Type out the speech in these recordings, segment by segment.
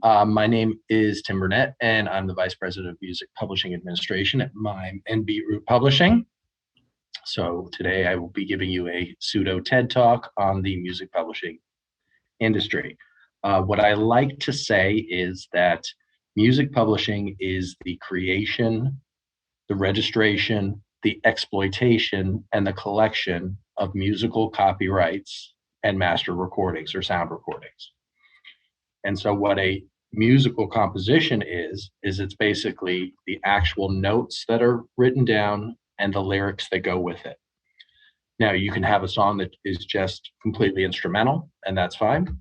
My name is Tim Burnett, and I'm the Vice President of Music Publishing Administration at MIME and Beetroot Publishing. So today I will be giving you a pseudo TED Talk on the music publishing industry. What I like to say is that music publishing is the creation, the registration, the exploitation, and the collection of musical copyrights and master recordings or sound recordings. And so what a musical composition is it's basically the actual notes that are written down and the lyrics that go with it. Now, you can have a song that is just completely instrumental, and that's fine.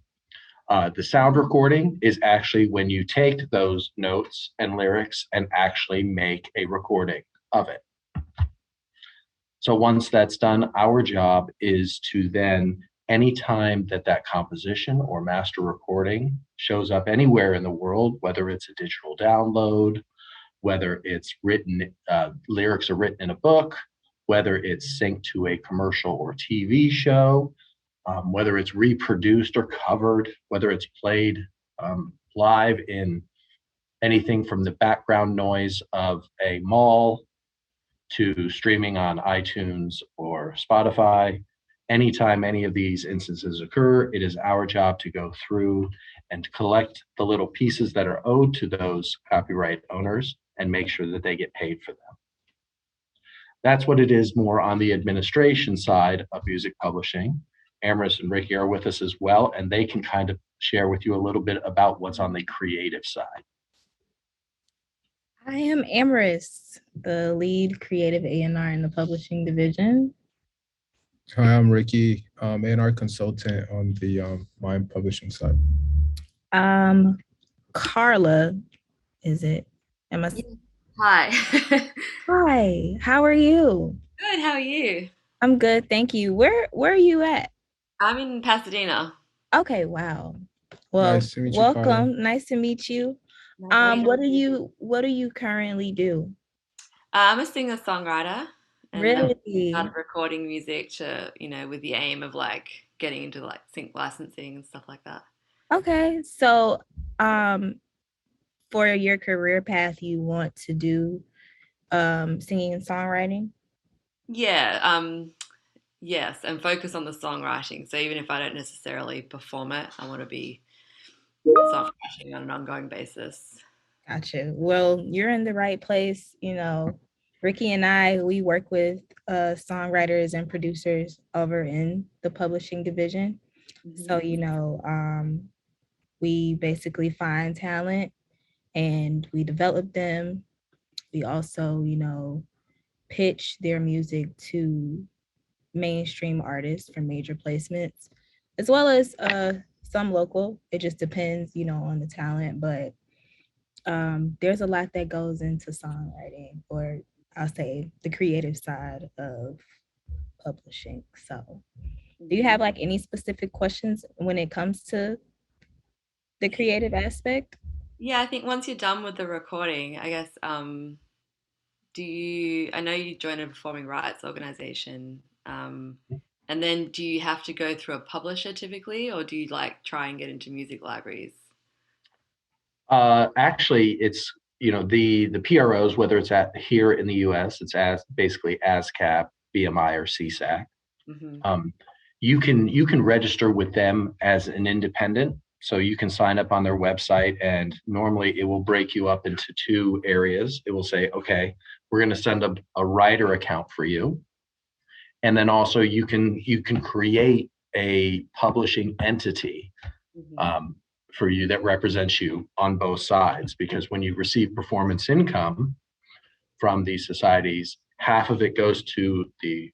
The sound recording is actually when you take those notes and lyrics and actually make a recording of it. So once that's done, our job is to then, anytime that that composition or master recording shows up anywhere in the world, whether it's a digital download, whether it's written, lyrics are written in a book, whether it's synced to a commercial or TV show, whether it's reproduced or covered, whether it's played live in anything from the background noise of a mall to streaming on iTunes or Spotify. Anytime any of these instances occur, it is our job to go through and collect the little pieces that are owed to those copyright owners and make sure that they get paid for them. That's what it is more on the administration side of music publishing. Amiris and Ricky are with us as well, and they can kind of share with you a little bit about what's on the creative side. I am Amiris, the lead creative A&R in the publishing division. Hi, I'm Ricky, A&R consultant on the MIME publishing side. Carla, is it? Hi. Hi, how are you? Good, how are you? I'm good, thank you. Where are you at? I'm in Pasadena. Okay, wow. Well, Nice to meet you, welcome. Carla. Nice to meet you. Nice. What do you currently do? I'm a singer-songwriter, and Really? started recording music to, with the aim of getting into sync licensing and stuff like that. Okay, so for your career path, you want to do singing and songwriting? Yeah, yes, and focus on the songwriting. So even if I don't necessarily perform it, I want to be songwriting on an ongoing basis. Gotcha. Well, you're in the right place. Ricky and I, we work with songwriters and producers over in the publishing division. Mm-hmm. So, we basically find talent and we develop them. We also, pitch their music to mainstream artists for major placements, as well as some local. It just depends, on the talent, but there's a lot that goes into songwriting, or I'll say the creative side of publishing. So do you have any specific questions when it comes to the creative aspect? Yeah, I think once you're done with the recording, I guess, I know you joined a performing rights organization, and then do you have to go through a publisher typically, or do you try and get into music libraries? Actually, it's the PROs, whether it's here in the U.S., it's basically ASCAP, BMI, or CSAC. Mm-hmm. You can register with them as an independent, so you can sign up on their website, and normally it will break you up into two areas. It will say, okay, we're going to send up a writer account for you, and then also you can create a publishing entity. Mm-hmm. For you that represents you on both sides, because when you receive performance income from these societies, half of it goes to the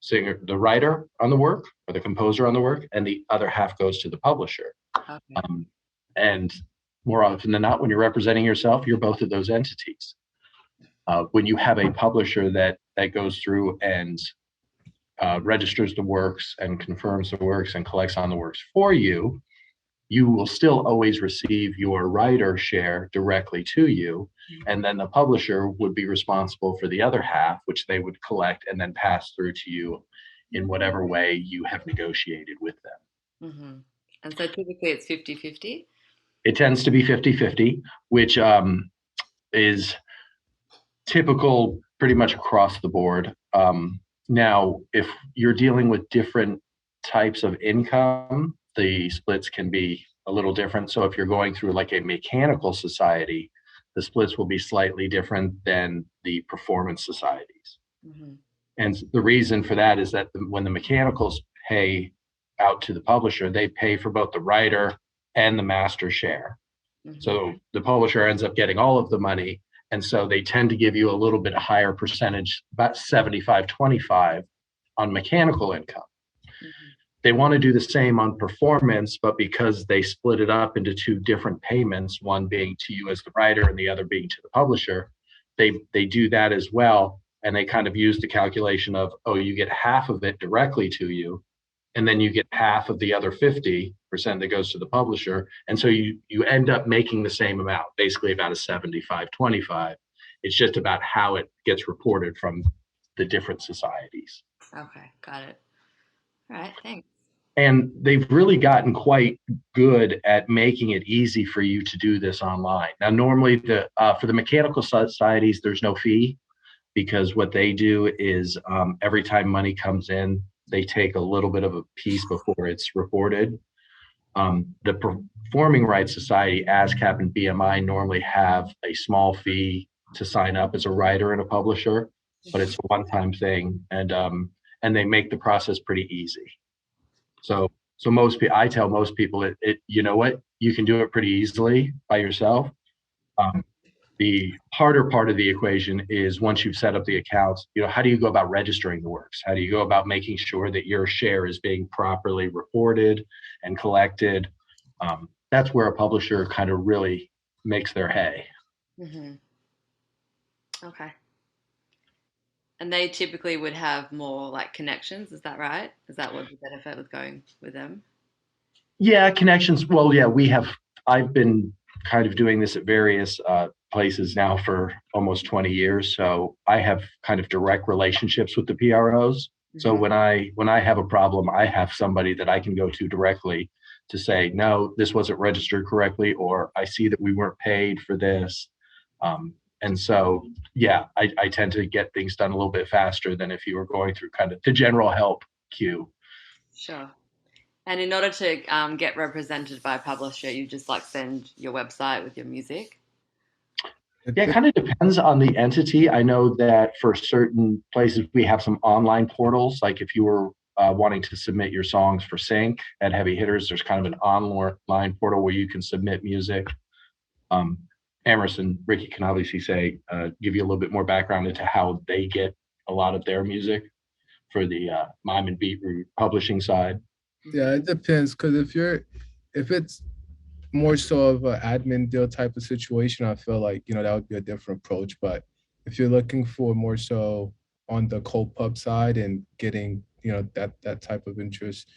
singer, the writer on the work, or the composer on the work, and the other half goes to the publisher. Okay. And more often than not, when you're representing yourself, you're both of those entities. When you have a publisher that goes through and registers the works and confirms the works and collects on the works for you, you will still always receive your writer share directly to you. And then the publisher would be responsible for the other half, which they would collect and then pass through to you in whatever way you have negotiated with them. Mm-hmm. And so typically it's 50-50? It tends to be 50-50, which is typical pretty much across the board. Now, if you're dealing with different types of income, the splits can be a little different. So if you're going through like a mechanical society, the splits will be slightly different than the performance societies. Mm-hmm. And the reason for that is that when the mechanicals pay out to the publisher, they pay for both the writer and the master share. Mm-hmm. So the publisher ends up getting all of the money. And so they tend to give you a little bit higher percentage, about 75-25 on mechanical income. Mm-hmm. They want to do the same on performance, but because they split it up into two different payments, one being to you as the writer and the other being to the publisher, they do that as well. And they kind of use the calculation of, oh, you get half of it directly to you, and then you get half of the other 50% that goes to the publisher. And so you end up making the same amount, basically about a 75-25. It's just about how it gets reported from the different societies. Okay, got it. All right, thanks. And they've really gotten quite good at making it easy for you to do this online. Now, normally for the mechanical societies, there's no fee, because what they do is every time money comes in, they take a little bit of a piece before it's reported. The Performing Rights Society, ASCAP and BMI normally have a small fee to sign up as a writer and a publisher, but it's a one-time thing, and they make the process pretty easy. So I tell most people, you know what, you can do it pretty easily by yourself. The harder part of the equation is once you've set up the accounts, how do you go about registering the works? How do you go about making sure that your share is being properly reported and collected? That's where a publisher kind of really makes their hay. Mm-hmm. Okay. And they typically would have more like connections, is that right? Is that what the benefit was going with them? Yeah, connections. Well, yeah, I've been kind of doing this at various places now for almost 20 years. So I have kind of direct relationships with the PROs. Mm-hmm. So when I have a problem, I have somebody that I can go to directly to say, no, this wasn't registered correctly, or I see that we weren't paid for this. And so, yeah, I tend to get things done a little bit faster than if you were going through kind of the general help queue. Sure. And in order to get represented by a publisher, you just like send your website with your music? Yeah, it kind of depends on the entity. I know that for certain places, we have some online portals. Like if you were wanting to submit your songs for sync at Heavy Hitters, there's kind of an online portal where you can submit music. Amiris and Ricky can obviously give you a little bit more background into how they get a lot of their music for the MIME and Beatroot publishing side. Yeah, it depends, because if it's more so of an admin deal type of situation, I feel like that would be a different approach. But if you're looking for more so on the co-pub side and getting that type of interest,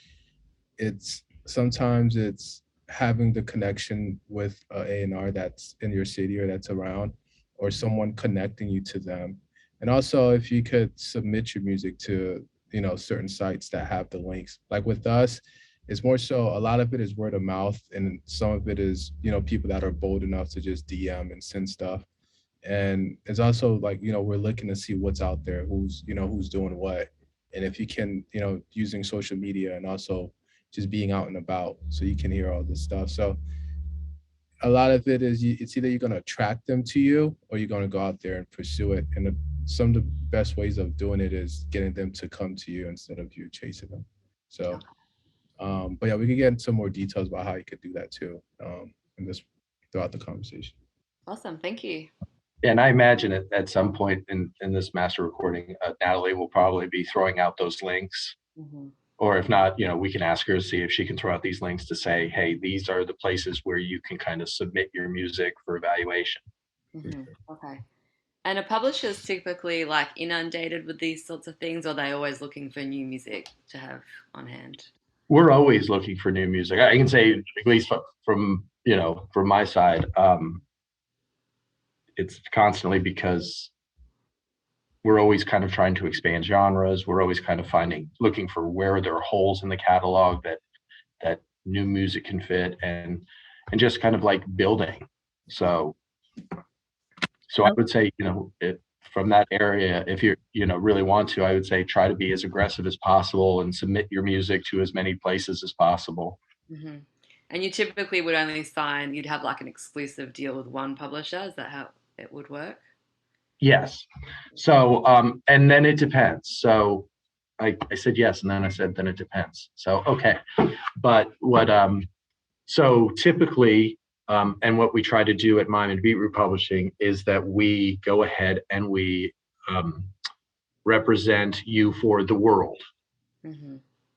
sometimes it's having the connection with A&R that's in your city or that's around, or someone connecting you to them. And also, if you could submit your music to certain sites that have the links. Like with us, it's more so a lot of it is word of mouth, and some of it is people that are bold enough to just DM and send stuff. And it's also like we're looking to see what's out there, who's doing what, and if you can using social media and also just being out and about so you can hear all this stuff. So a lot of it is it's either you're going to attract them to you or you're going to go out there and pursue it. And some of the best ways of doing it is getting them to come to you instead of you chasing them. So, but yeah, we can get into some more details about how you could do that too throughout the conversation. Awesome, thank you. And I imagine at some point in this master recording, Natalie will probably be throwing out those links. Mm-hmm. Or if not, we can ask her to see if she can throw out these links to say, hey, these are the places where you can kind of submit your music for evaluation. Mm-hmm. Okay. And are publishers typically like inundated with these sorts of things, or are they always looking for new music to have on hand? We're always looking for new music. I can say, at least from my side, it's constantly, because we're always kind of trying to expand genres. We're always kind of looking for where there are holes in the catalog that new music can fit. And and just kind of like building. So I would say, from that area, if you're, really want to, I would say try to be as aggressive as possible and submit your music to as many places as possible. Mm-hmm. And you typically would only sign, you'd have like an exclusive deal with one publisher. Is that how it would work? Yes. So, and then it depends. So I said yes, and then I said, then it depends. So, okay. But so typically, and what we try to do at MIME and Beetroot Publishing is that we go ahead and we represent you for the world. Mm-hmm.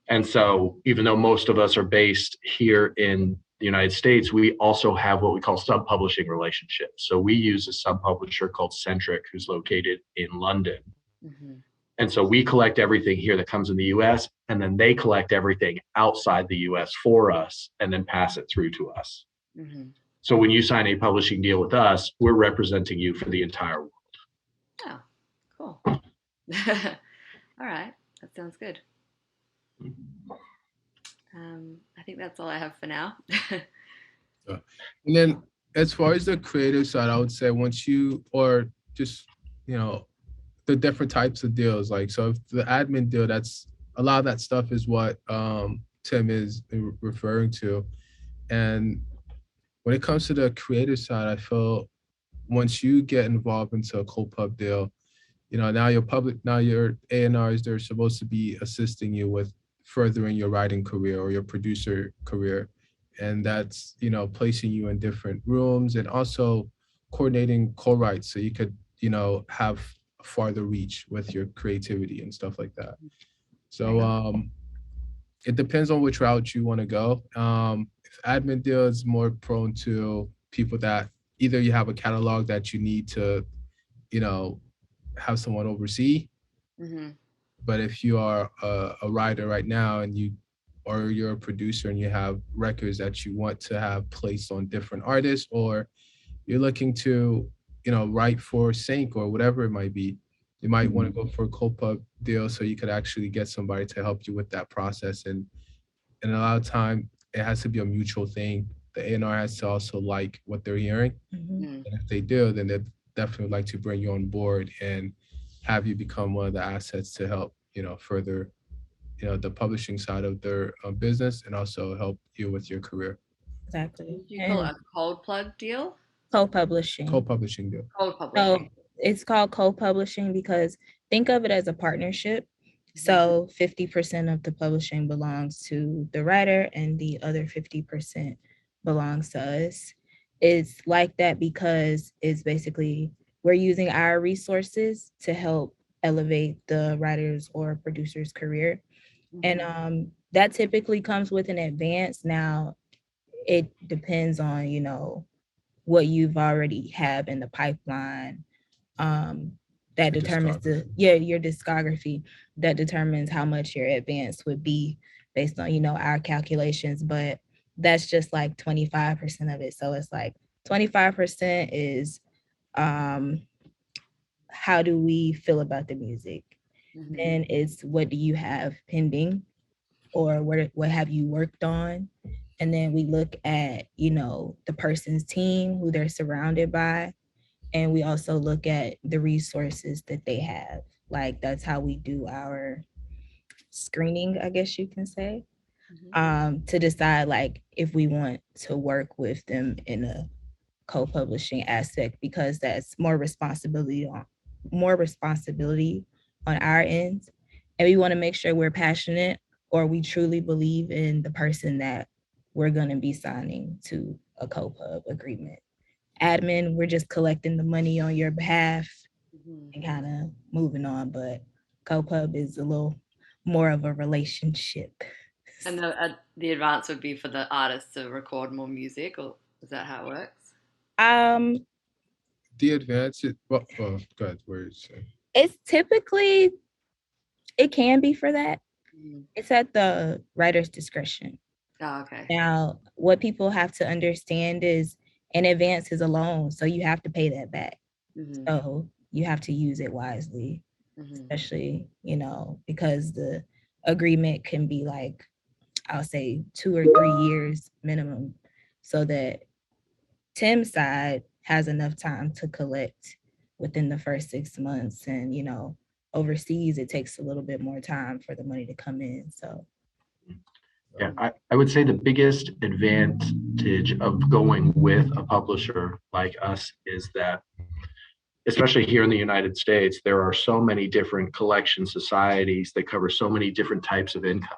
And so even though most of us are based here in the United States, we also have what we call sub-publishing relationships. So we use a sub-publisher called Centric, who's located in London. Mm-hmm. And so we collect everything here that comes in the US, and then they collect everything outside the US for us and then pass it through to us. Mm-hmm. So when you sign a publishing deal with us, we're representing you for the entire world. Oh, cool. All right. That sounds good. I think that's all I have for now. And then as far as the creative side, I would say once you, or just, the different types of deals, like, so if the admin deal, that's a lot of that stuff is what Tim is referring to. And when it comes to the creative side, I feel once you get involved into a co-pub deal, now your A&Rs, they're supposed to be assisting you with furthering your writing career or your producer career. And that's, placing you in different rooms and also coordinating co-writes so you could, have farther reach with your creativity and stuff like that. So it depends on which route you want to go. If admin deal is more prone to people that either you have a catalog that you need to, have someone oversee. Mm-hmm. But if you are a writer right now and you're a producer and you have records that you want to have placed on different artists, or you're looking to, write for sync or whatever it might be, you might want to go for a co-pub deal so you could actually get somebody to help you with that process. And a lot of time it has to be a mutual thing. The A&R has to also like what they're hearing. Mm-hmm. And if they do, then they'd definitely like to bring you on board and have you become one of the assets to help, further, the publishing side of their business and also help you with your career. Exactly. Do you call it a cold plug deal? Co-publishing. Co-publishing deal. Cold publishing. So it's called co-publishing because think of it as a partnership. So 50% of the publishing belongs to the writer and the other 50% belongs to us. It's like that because it's basically we're using our resources to help elevate the writer's or producer's career. Mm-hmm. And that typically comes with an advance. Now, it depends on, what you've already have in the pipeline. That determines your discography. That determines how much your advance would be based on, our calculations. But that's just like 25% of it. So it's like 25% is how do we feel about the music? Mm-hmm. Then it's what do you have pending or what have you worked on? And then we look at, the person's team, who they're surrounded by. And we also look at the resources that they have. Like that's how we do our screening, I guess you can say, to decide like if we want to work with them in a co-publishing aspect, because that's more responsibility on our end. And we want to make sure we're passionate or we truly believe in the person that we're going to be signing to a co-pub agreement. Admin, we're just collecting the money on your behalf and kind of moving on, but co-pub is a little more of a relationship. And the advance would be for the artist to record more music, or is that how it works? The advance, go ahead, words. It's typically, it can be for that. Mm-hmm. It's at the writer's discretion. Oh, okay. Now, what people have to understand is an advance is a loan, so you have to pay that back. Mm-hmm. So you have to use it wisely, especially, because the agreement can be like, I'll say 2 or 3 years minimum. so that Tim's side has enough time to collect within the first 6 months. And, you know, overseas, it takes a little bit more time for the money to come in. So yeah, I would say the biggest advantage of going with a publisher like us is that, especially here in the United States, there are so many different collection societies that cover so many different types of income.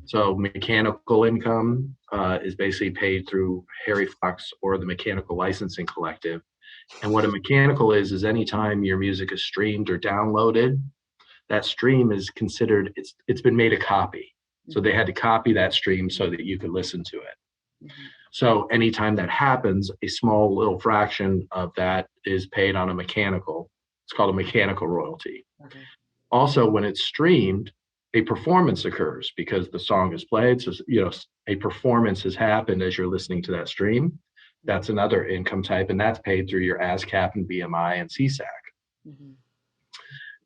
So mechanical income is basically paid through Harry Fox or the Mechanical Licensing Collective. And what a mechanical is anytime your music is streamed or downloaded, that stream is considered, it's been made a copy. So they had to copy that stream so that you could listen to it. So anytime that happens, a small little fraction of that is paid on a mechanical. It's called a mechanical royalty. Also, when it's streamed, a performance occurs because the song is played. So, you know, a performance has happened as you're listening to that stream. That's another income type, and that's paid through your ASCAP and BMI and CSAC.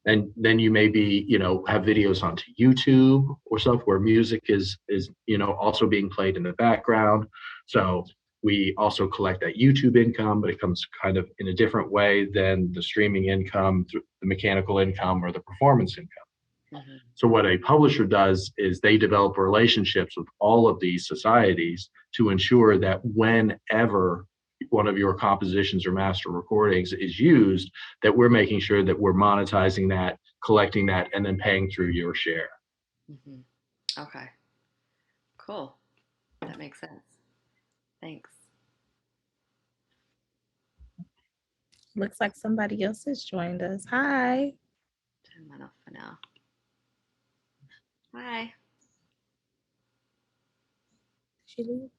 And then you maybe, you know, have videos onto YouTube or stuff where music is, you know, also being played in the background. So we also collect that YouTube income, but it comes kind of in a different way than the streaming income, through the mechanical income or the performance income. So what a publisher does is they develop relationships with all of these societies to ensure that whenever one of your compositions or master recordings is used, that we're making sure that we're monetizing that, collecting that, and then paying through your share. Okay, cool. That makes sense. Thanks. looks like somebody else has joined us. Hi. Turn mine off for now. Hi. She leave?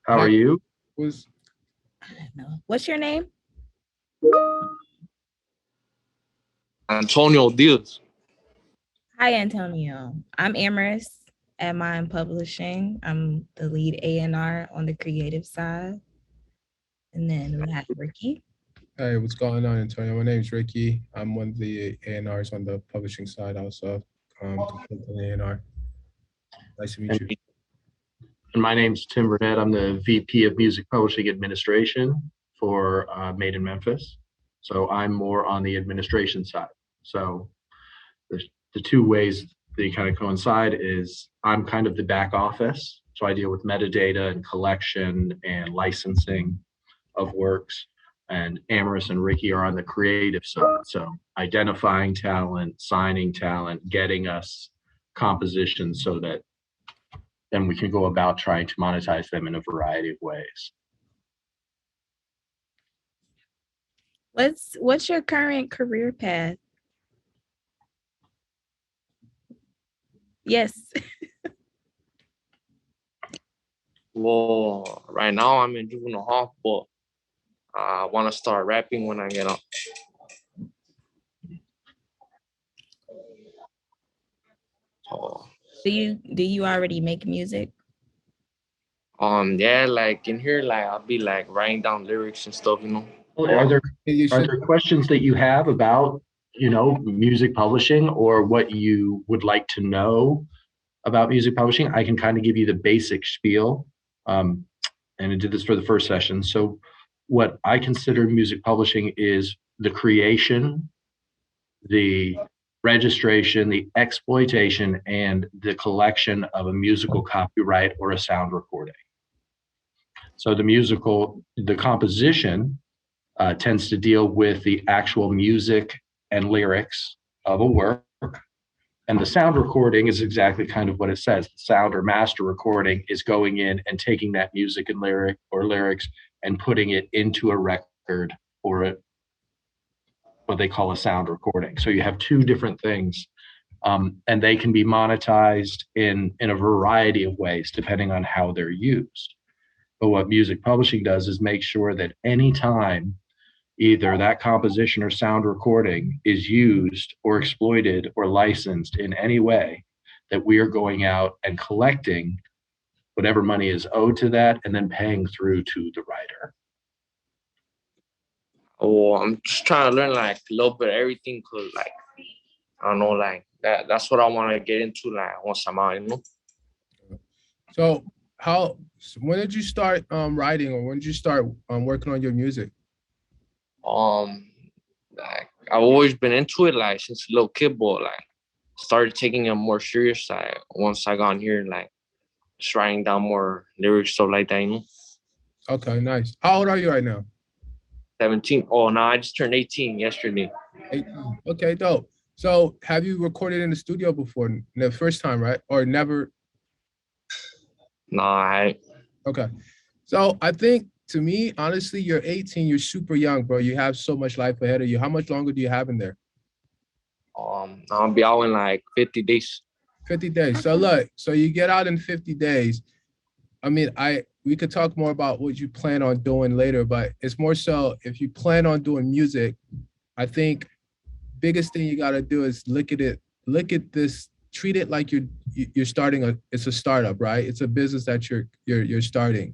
How are you? I don't know. What's your name? Antonio Diaz. Hi, Antonio. I'm Amiris at MIME Publishing. I'm the lead A&R on the creative side. And then we have Ricky. Hey, what's going on, Antonio? My name's Ricky. I'm one of the A&Rs on the publishing side also. A&R. Nice to meet you. And my name's Tim Burnett. I'm the VP of Music Publishing Administration for Made in Memphis. So I'm more on the administration side. So the two ways they kind of coincide is I'm kind of the back office. So I deal with metadata and collection and licensing of works. And Amiris and Ricky are on the creative side. So identifying talent, signing talent, getting us compositions so that then we can go about trying to monetize them in a variety of ways. What's your current career path? Yes. Well, right now I'm in juvenile hall, but I want to start rapping when I get up. So, Do you already make music? yeah, like in here, like I'll be like writing down lyrics and stuff, you know. Well, are there questions that you have about, you know, music publishing or what you would like to know about music publishing? I can kind of give you the basic spiel. And I did this for the first session. So what I consider music publishing is the creation, the registration, the exploitation, and the collection of a musical copyright or a sound recording. So the composition tends to deal with the actual music and lyrics of a work. And the sound recording is exactly kind of what it says. The sound or master recording is going in and taking that music and lyrics and putting it into a record or what they call a sound recording. So you have two different things, and they can be monetized in a variety of ways depending on how they're used. But what music publishing does is make sure that anytime either that composition or sound recording is used or exploited or licensed in any way, that we are going out and collecting whatever money is owed to that and then paying through to the writer. Oh, I'm just trying to learn like a little bit of everything, cause like I don't know, like that's what I want to get into like once I'm out, you know. So when did you start writing, or when did you start working on your music? Like I've always been into it like since a little kid, but like started taking it more serious like once I got here, like just writing down more lyrics, stuff like that, you know. Okay, nice. How old are you right now? 17. Oh no, I just turned 18 yesterday. 18. Okay, dope. So have you recorded in the studio before? The first time, right? Or never? Nah, Okay. So I think, to me, honestly, you're 18, you're super young, bro. You have so much life ahead of you. How much longer do you have in there? I'll be out in like 50 days. 50 days. So look, so you get out in 50 days. I mean, we could talk more about what you plan on doing later, but it's more so if you plan on doing music, I think biggest thing you got to do is look at this, treat it like you're starting it's a startup, right? It's a business that you're starting.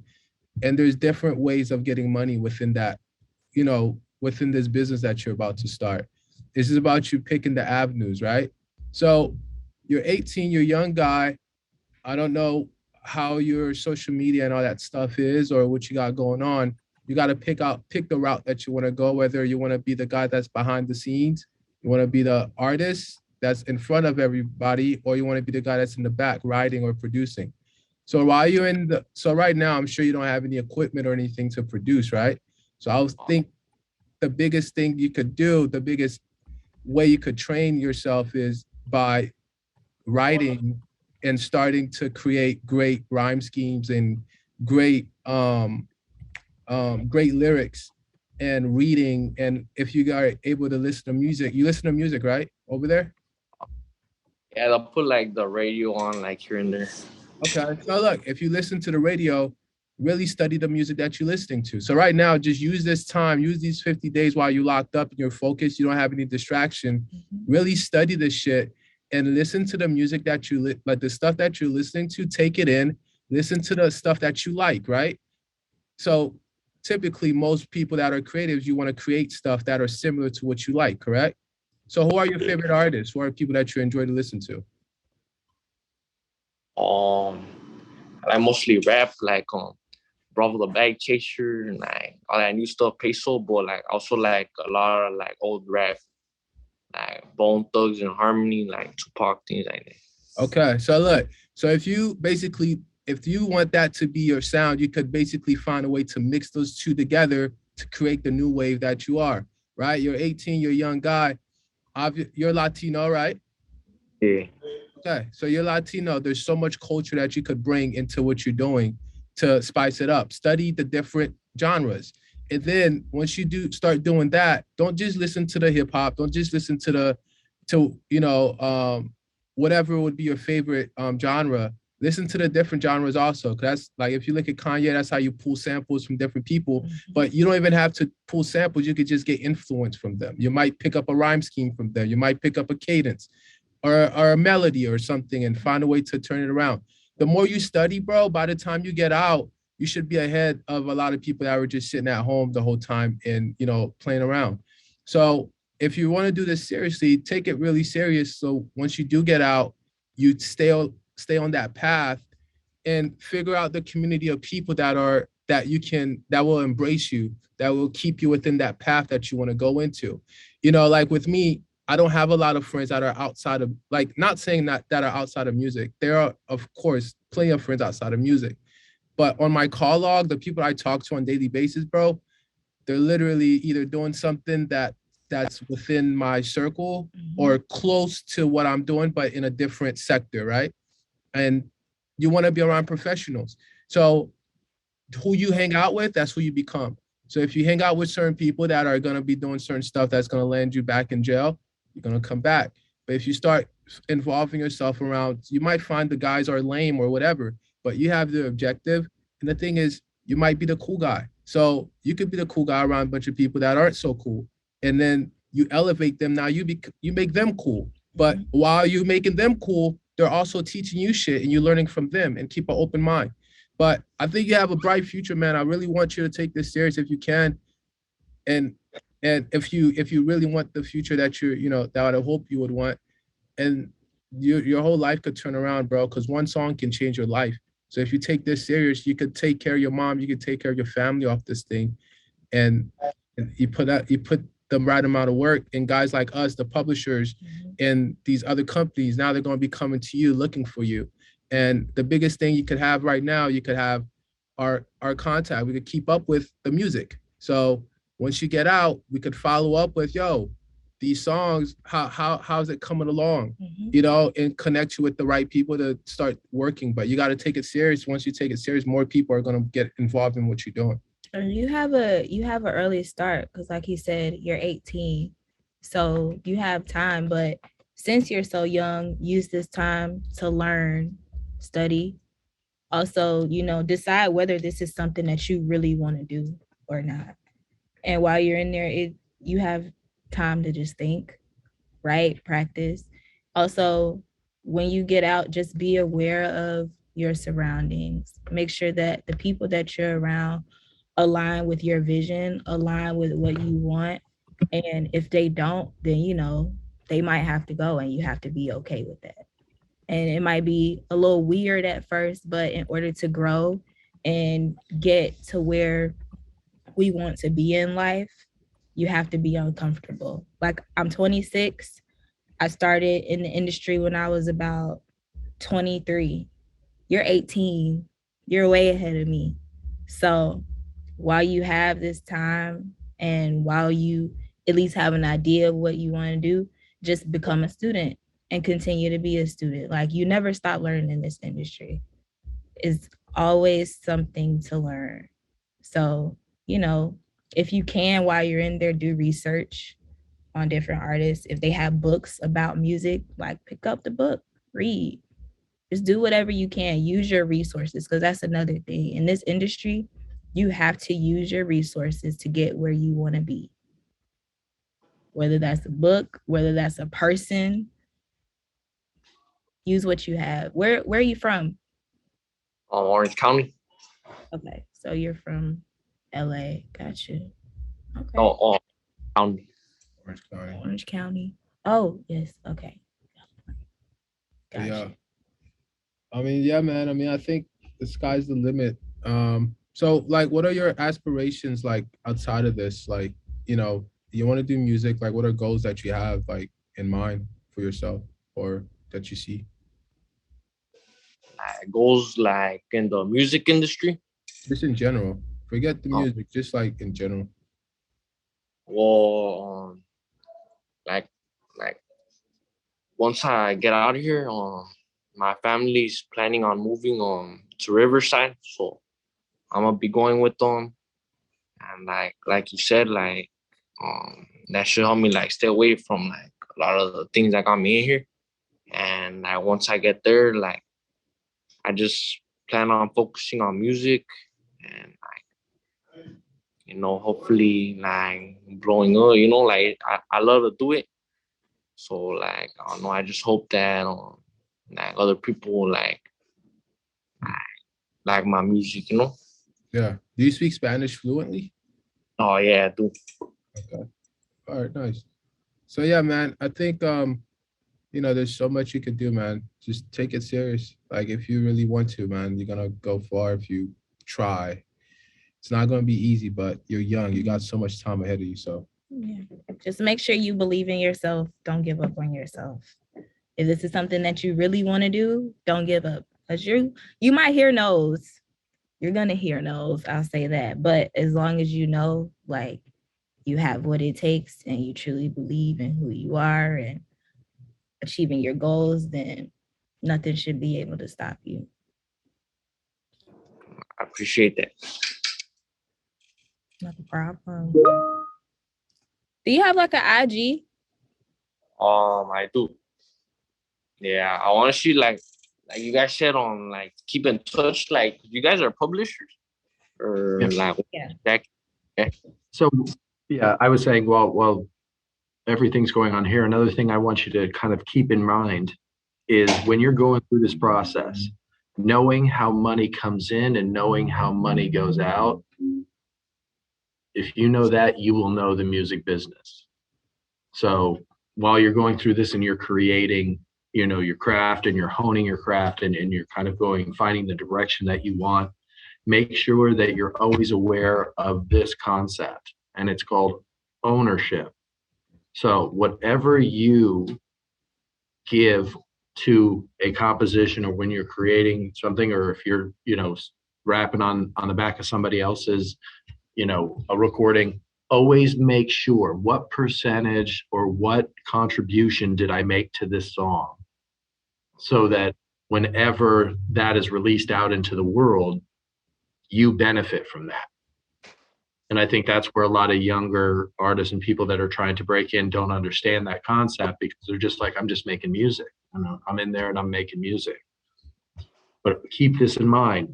And there's different ways of getting money within that, within this business that you're about to start. This is about you picking the avenues, right? So you're 18, you're a young guy. I don't know how your social media and all that stuff is or what you got going on. You got to pick the route that you want to go, whether you want to be the guy that's behind the scenes, you want to be the artist that's in front of everybody, or you want to be the guy that's in the back writing or producing. So right now, I'm sure you don't have any equipment or anything to produce, right? So I would think the biggest thing you could do, the biggest way you could train yourself is by writing and starting to create great rhyme schemes and great lyrics and reading. And if you are able to listen to music, you listen to music, right? Over there? Yeah, they'll put like the radio on like here and there. Okay, so look, if you listen to the radio, really study the music that you're listening to. So right now, just use this time, use these 50 days while you're locked up and you're focused, you don't have any distraction, really study this shit and listen to the music that like the stuff that you're listening to, take it in, listen to the stuff that you like, right? So typically most people that are creatives, you want to create stuff that are similar to what you like, correct? So who are your favorite artists? Who are people that you enjoy to listen to? I mostly rap like Bravo the Bag Chaser and like all that new stuff, Peso, but like also like a lot of like old rap, like Bone Thugs and Harmony, like Tupac, things like that. Okay, so look, so if you want that to be your sound, you could basically find a way to mix those two together to create the new wave that you are, right? You're 18, you're a young guy. You're Latino, right? Yeah. Okay, so you're Latino. There's so much culture that you could bring into what you're doing to spice it up. Study the different genres. And then once you start doing that, don't just listen to the hip hop. Don't just listen to whatever would be your favorite genre. Listen to the different genres also. Cause that's like, if you look at Kanye, that's how you pull samples from different people, but you don't even have to pull samples. You could just get influence from them. You might pick up a rhyme scheme from them. You might pick up a cadence or a melody or something and find a way to turn it around. The more you study, bro, by the time you get out, you should be ahead of a lot of people that were just sitting at home the whole time and, playing around. So if you want to do this seriously, take it really serious. So once you do get out, you stay on that path and figure out the community of people that will embrace you, that will keep you within that path that you want to go into. Like with me, I don't have a lot of friends that are outside of, like, not saying that are outside of music. There are, of course, plenty of friends outside of music. But on my call log, the people I talk to on a daily basis, bro, they're literally either doing something that's within my circle or close to what I'm doing, but in a different sector, right? And you want to be around professionals. So who you hang out with, that's who you become. So if you hang out with certain people that are going to be doing certain stuff that's going to land you back in jail, you're going to come back. But if you start involving yourself around, you might find the guys are lame or whatever, but you have the objective. And the thing is, you might be the cool guy. So you could be the cool guy around a bunch of people that aren't so cool. And then you elevate them. Now you make them cool. But while you're making them cool, they're also teaching you shit and you're learning from them, and keep an open mind. But I think you have a bright future, man. I really want you to take this serious if you can. And if you really want the future that that I hope you would want, and your whole life could turn around, bro, because one song can change your life. So if you take this serious, you could take care of your mom, you could take care of your family off this thing, and you put the right amount of work. And guys like us, the publishers, and these other companies, now they're going to be coming to you looking for you. And the biggest thing you could have right now, you could have our contact. We could keep up with the music. So once you get out, we could follow up with, yo, these songs, how's it coming along? You know, and connect you with the right people to start working. But you got to take it serious. Once you take it serious, more people are going to get involved in what you're doing. And you have an early start, because like he said, you're 18, so you have time. But since you're so young, use this time to learn, study, also, you know, decide whether this is something that you really want to do or not. And while you're in there, you have time to just think, write, practice. Also, when you get out, just be aware of your surroundings. Make sure that the people that you're around align with your vision, align with what you want. And if they don't, then, you know, they might have to go, and you have to be okay with that. And it might be a little weird at first, but in order to grow and get to where we want to be in life, you have to be uncomfortable. Like, I'm 26. I started in the industry when I was about 23. You're 18. You're way ahead of me. So while you have this time, and while you at least have an idea of what you want to do, just become a student and continue to be a student. Like, you never stop learning in this industry. It's always something to learn. So, you know, if you can, while you're in there, do research on different artists. If they have books about music, like, pick up the book, read. Just do whatever you can. Use your resources, because that's another thing. In this industry, you have to use your resources to get where you want to be. Whether that's a book, whether that's a person, use what you have. Where are you from? Orange County. Okay, so you're from LA. Gotcha. Okay. Oh, County. Orange County. Orange County. Oh, yes. Okay. Gotcha. Yeah. I mean, yeah, man. I mean, I think the sky's the limit. So like, what are your aspirations like outside of this? Like, you know, you want to do music, like what are goals that you have like in mind for yourself or that you see? Goals like in the music industry. Just in general. Forget the music, just like in general. Well, like once I get out of here, my family's planning on moving to Riverside, so I'm gonna be going with them. And like you said, like that should help me like stay away from like a lot of the things that got me in here. And like once I get there, like I just plan on focusing on music and like, you know, hopefully like blowing up, you know, like I love to do it. So like, I don't know, I just hope that like other people like my music, you know? Yeah. Do you speak Spanish fluently? Oh yeah, I do. Okay. All right, nice. So yeah, man, I think you know, there's so much you could do, man. Just take it serious. Like if you really want to, man, you're gonna go far if you try. It's not gonna be easy, but you're young. You got so much time ahead of you. So yeah, just make sure you believe in yourself. Don't give up on yourself. If this is something that you really want to do, don't give up. Because you might hear no's. You're gonna hear no's, I'll say that. But as long as you know, like, you have what it takes and you truly believe in who you are and achieving your goals, then nothing should be able to stop you. I appreciate that. Not a problem. Do you have like an IG? I do. Yeah, I want to see like you guys said on like keep in touch. Like you guys are publishers or like Yeah. So yeah, I was saying, well, everything's going on here. Another thing I want you to kind of keep in mind is when you're going through this process, knowing how money comes in and knowing how money goes out. If you know that, you will know the music business. So while you're going through this and you're creating, you know, your craft and you're honing your craft and you're kind of finding the direction that you want, make sure that you're always aware of this concept, and it's called ownership. So whatever you give to a composition, or when you're creating something, or if you're, you know, rapping on the back of somebody else's, you know, a recording, always make sure what percentage or what contribution did I make to this song, so that whenever that is released out into the world, you benefit from that. And I think that's where a lot of younger artists and people that are trying to break in don't understand that concept, because they're just like, I'm just making music. I'm in there and I'm making music. But keep this in mind.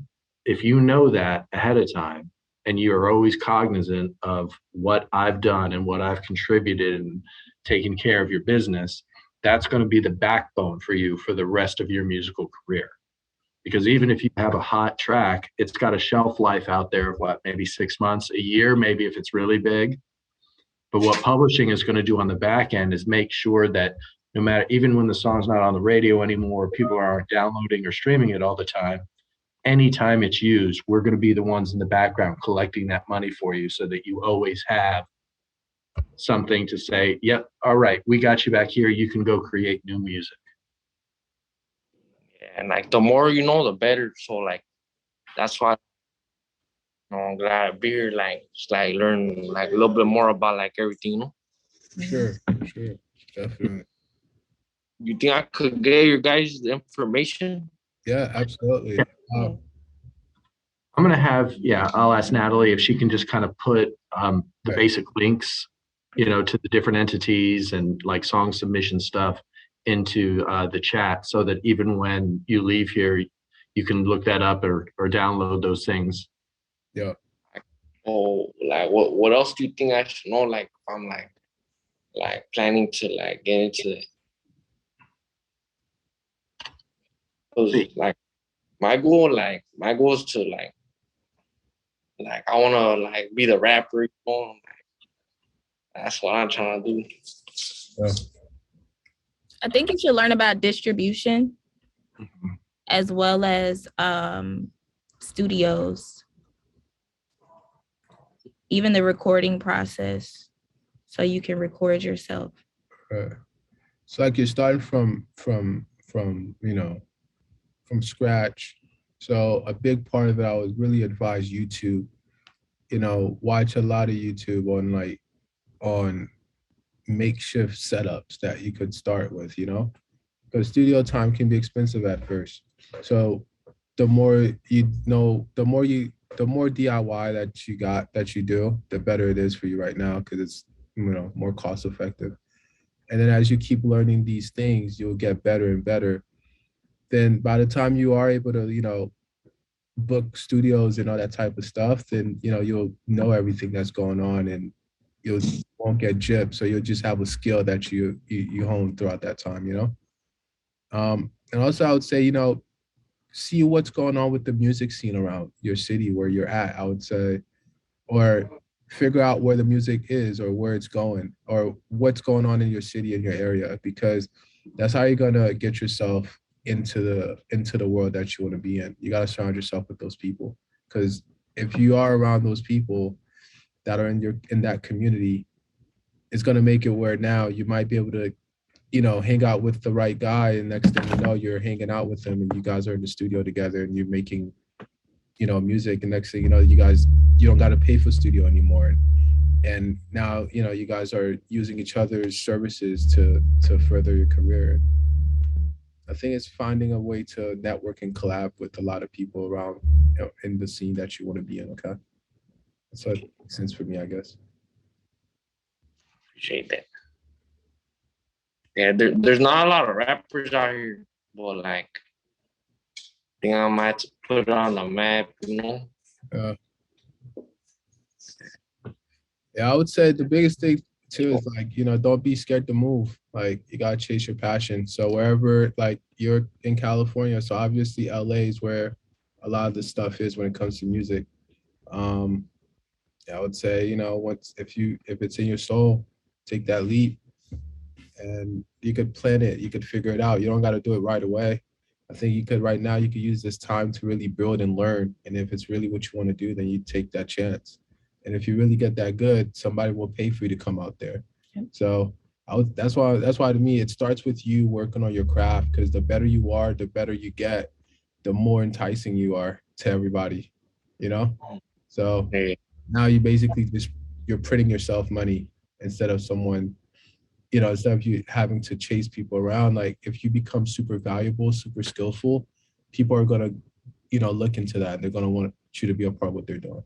If you know that ahead of time, and you are always cognizant of what I've done and what I've contributed and taken care of your business, that's going to be the backbone for you for the rest of your musical career. Because even if you have a hot track, it's got a shelf life out there of what, maybe 6 months, a year, maybe if it's really big. But what publishing is going to do on the back end is make sure that no matter, even when the song's not on the radio anymore, people aren't downloading or streaming it all the time, anytime it's used, we're going to be the ones in the background collecting that money for you, so that you always have something to say, yep, all right, we got you back here. You can go create new music. And like the more you know, the better. So like that's why, you know, I'm glad to be here. Like just like learn like a little bit more about like everything, you know. Sure, definitely. You think I could get your guys' information? Yeah, absolutely. I'm gonna have, I'll ask Natalie if she can just kind of put the basic links, you know, to the different entities and like song submission stuff into the chat, so that even when you leave here, you can look that up or download those things. Yeah. Oh, like what else do you think I should know? Like if I'm like planning to like get into it. Cause like my goal is to like I wanna like be the rapper, you know? Like, that's what I'm trying to do. Yeah. I think you should learn about distribution, as well as studios, even the recording process, so you can record yourself. Right. So like you're starting from you know, from scratch. So a big part of it, I would really advise you to, you know, watch a lot of YouTube on makeshift setups that you could start with, you know, because studio time can be expensive at first. So the more you know, the more DIY that you do, the better it is for you right now, because it's, you know, more cost effective. And then as you keep learning these things, you'll get better and better. Then by the time you are able to, you know, book studios and all that type of stuff, then, you know, you'll know everything that's going on, and you won't get gypped. So you'll just have a skill that you hone throughout that time, you know. And also I would say, you know, see what's going on with the music scene around your city where you're at, I would say, or figure out where the music is or where it's going or what's going on in your city, in your area, because that's how you're gonna get yourself into the world that you want to be in. You got to surround yourself with those people, because if you are around those people that are in that community, it's going to make it where now you might be able to, you know, hang out with the right guy, and next thing you know, you're hanging out with him and you guys are in the studio together and you're making, you know, music, and next thing you know, you don't got to pay for studio anymore, and now, you know, you guys are using each other's services to further your career. I think it's finding a way to network and collab with a lot of people around, you know, in the scene that you want to be in. Okay, that's what makes sense for me, I guess. Appreciate that. Yeah, there's not a lot of rappers out here, but like, I think I might put it on the map, you know. Yeah, I would say the biggest thing too is like, you know, don't be scared to move. Like, you gotta chase your passion. So wherever, like, you're in California, so obviously LA is where a lot of this stuff is when it comes to music. Yeah, I would say, you know, if it's in your soul, take that leap and you could plan it, you could figure it out. You don't got to do it right away. I think you could right now, you could use this time to really build and learn. And if it's really what you want to do, then you take that chance. And if you really get that good, somebody will pay for you to come out there. Yep. So that's why to me, it starts with you working on your craft, because the better you are, the better you get, the more enticing you are to everybody, you know? So now you basically you're printing yourself money instead of someone, you know, instead of you having to chase people around. Like if you become super valuable, super skillful, people are going to, you know, look into that. They're going to want you to be a part of what they're doing.